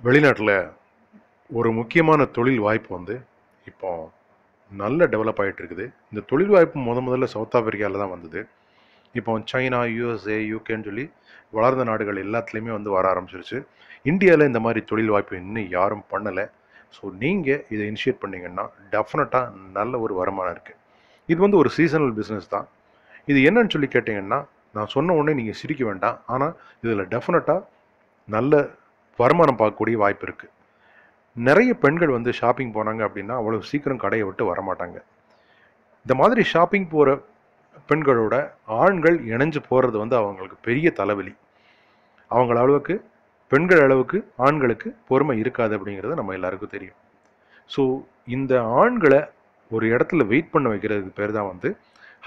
வெளிநாட்டில் ஒரு முக்கியமான தொழில் வாய்ப்பு வந்து இப்போ நல்ல டெவலப் ஆகிட்டு இருக்குது. இந்த தொழில் வாய்ப்பு முதல்ல சவுத் ஆப்பிரிக்காவில் தான் வந்தது. இப்போ சைனா, யூஎஸ்ஏ, யூகேன்னு சொல்லி வளர்ந்த நாடுகள் எல்லாத்துலேயுமே வந்து வர ஆரம்பிச்சிருச்சு. இந்தியாவில் இந்த மாதிரி தொழில் வாய்ப்பு இன்னும் யாரும் பண்ணலை. ஸோ நீங்கள் இதை இனிஷியேட் பண்ணிங்கன்னா டெஃபினட்டாக நல்ல ஒரு வருமானம் இருக்குது. இது வந்து ஒரு சீசனல் பிஸ்னஸ் தான். இது என்னன்னு சொல்லி கேட்டிங்கன்னா, நான் சொன்ன உடனே நீங்கள் சிரிக்க வேண்டாம். ஆனால் இதில் டெஃபினட்டாக நல்ல வருமானம் பார்க்கக்கூடிய வாய்ப்பு இருக்குது. நிறைய பெண்கள் வந்து ஷாப்பிங் போனாங்க அப்படின்னா அவ்வளோ சீக்கிரம் கடையை விட்டு வரமாட்டாங்க. இந்த மாதிரி ஷாப்பிங் போகிற பெண்களோட ஆண்கள் இணைஞ்சு போகிறது வந்து அவங்களுக்கு பெரிய தலைவலி. அவங்கள அளவுக்கு பெண்கள் அளவுக்கு ஆண்களுக்கு பொறுமை இருக்காது அப்படிங்கிறது நம்ம எல்லாருக்கும் தெரியும். ஸோ இந்த ஆண்களை ஒரு இடத்துல வெயிட் பண்ண வைக்கிறதுக்கு பேர் தான் வந்து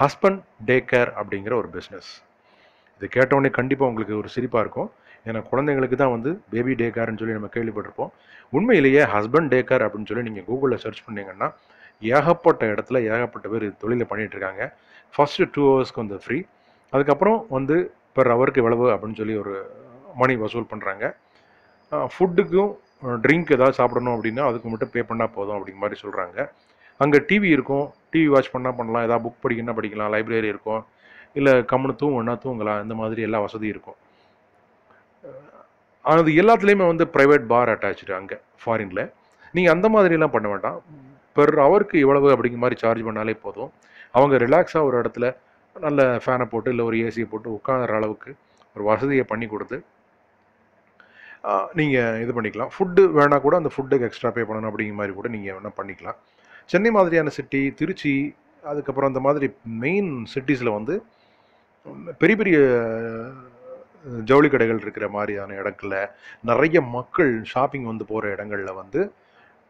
ஹஸ்பண்ட் டே கேர் அப்படிங்கிற ஒரு பிஸ்னஸ். இது கேட்டவுடனே கண்டிப்பாக உங்களுக்கு ஒரு சிரிப்பாக இருக்கும். ஏன்னா குழந்தைங்களுக்கு தான் வந்து பேபி டே கேர்ன்னு சொல்லி நம்ம கேள்விப்பட்டிருப்போம். உண்மையிலேயே ஹஸ்பண்ட் டே கேர் அப்படின்னு சொல்லி நீங்கள் கூகுளில் சர்ச் பண்ணிங்கன்னா ஏகப்பட்ட இடத்துல ஏகப்பட்ட பேர் இது தொழிலை பண்ணிகிட்ருக்காங்க. ஃபஸ்ட்டு 2 ஹவர்ஸ்க்கு வந்து ஃப்ரீ, அதுக்கப்புறம் வந்து பெர் ஹவருக்கு எவ்வளவு அப்படின்னு சொல்லி ஒரு மணி வசூல் பண்ணுறாங்க. ஃபுட்டுக்கும் ட்ரிங்க் ஏதாவது சாப்பிடணும் அப்படின்னா அதுக்கு மட்டும் பே பண்ணால் போதும் அப்படிங்கிற மாதிரி சொல்கிறாங்க. அங்கே டிவி இருக்கும், டிவி வாட்ச் பண்ணால் பண்ணலாம், ஏதாவது புக் படிக்கணும்னா படிக்கலாம், லைப்ரரி இருக்கும், இல்லை கம்முன்னு தூங்கணும்னா தூங்கலாம், இந்த மாதிரி எல்லா வசதியும் இருக்கும். அது எல்லாத்துலேயுமே வந்து ப்ரைவேட் பார் அட்டாச்சு அங்கே ஃபாரினில். நீங்கள் அந்த மாதிரிலாம் பண்ண வேண்டாம். பெர் ஹவருக்கு இவ்வளவு அப்படிங்கிற மாதிரி சார்ஜ் பண்ணாலே போதும். அவங்க ரிலாக்ஸாக ஒரு இடத்துல நல்ல ஃபேனை போட்டு இல்லை ஒரு ஏசியை போட்டு உட்காந்துற அளவுக்கு ஒரு வசதியை பண்ணி கொடுத்து நீங்கள் இது பண்ணிக்கலாம். ஃபுட்டு வேணால் கூட அந்த ஃபுட்டுக்கு எக்ஸ்ட்ரா பே பண்ணணும் அப்படிங்கிற மாதிரி கூட நீங்கள் வேணால் பண்ணிக்கலாம். சென்னை மாதிரியான சிட்டி, திருச்சி, அதுக்கப்புறம் அந்த மாதிரி மெயின் சிட்டிஸில் வந்து பெரிய பெரிய ஜவுளி கடைகள் இருக்கிற மாதிரியான இடங்கள்ல நிறைய மக்கள் ஷாப்பிங் வந்து போகிற இடங்களில் வந்து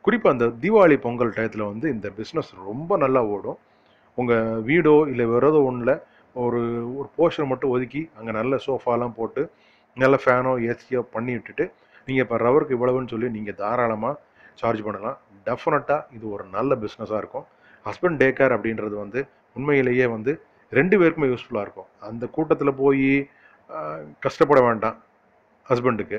குறிப்பாக அந்த தீபாவளி பொங்கல் டயத்தில் வந்து இந்த பிஸ்னஸ் ரொம்ப நல்லா ஓடும். உங்கள் வீடோ இல்லை வேறு ஏதோ ஒன்றில் ஒரு ஒரு போர்ஷன் மட்டும் ஒதுக்கி அங்கே நல்ல சோஃபாலாம் போட்டு நல்ல ஃபேனோ ஏசியோ பண்ணி விட்டுட்டு நீங்கள் இப்போ ரவருக்கு இவ்வளவுன்னு சொல்லி நீங்கள் தாராளமாக சார்ஜ் பண்ணலாம். டெஃபினட்டாக இது ஒரு நல்ல பிஸ்னஸாக இருக்கும். ஹஸ்பண்ட் டே கேர் அப்படின்றது வந்து உண்மையிலேயே வந்து 2 பேருக்குமே யூஸ்ஃபுல்லாக இருக்கும். அந்த கூட்டத்தில் போய் கஷ்டப்பட வேண்டாம் ஹஸ்பண்டுக்கு.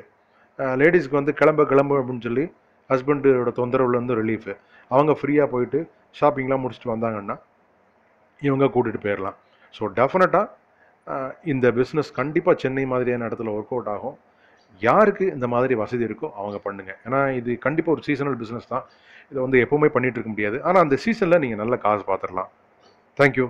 லேடிஸ்க்கு வந்து கிளம்பு அப்படின்னு சொல்லி ஹஸ்பண்டோட தொந்தரவுலேருந்து ரிலீஃபு. அவங்க ஃப்ரீயாக போயிட்டு ஷாப்பிங்லாம் முடிச்சுட்டு வந்தாங்கன்னா இவங்க கூட்டிகிட்டு போயிடலாம். ஸோ டெஃபினட்டாக இந்த பிஸ்னஸ் கண்டிப்பாக சென்னை மாதிரியான இடத்துல ஒர்க் அவுட் ஆகும். யாருக்கு இந்த மாதிரி வசதி இருக்கோ அவங்க பண்ணுங்கள். ஏன்னா இது கண்டிப்பாக ஒரு சீசனல் பிஸ்னஸ் தான். இதை வந்து எப்போவுமே பண்ணிகிட்டு இருக்க முடியாது. ஆனால் அந்த சீசனில் நீங்கள் நல்ல காசு பார்த்துடலாம். தேங்க்யூ.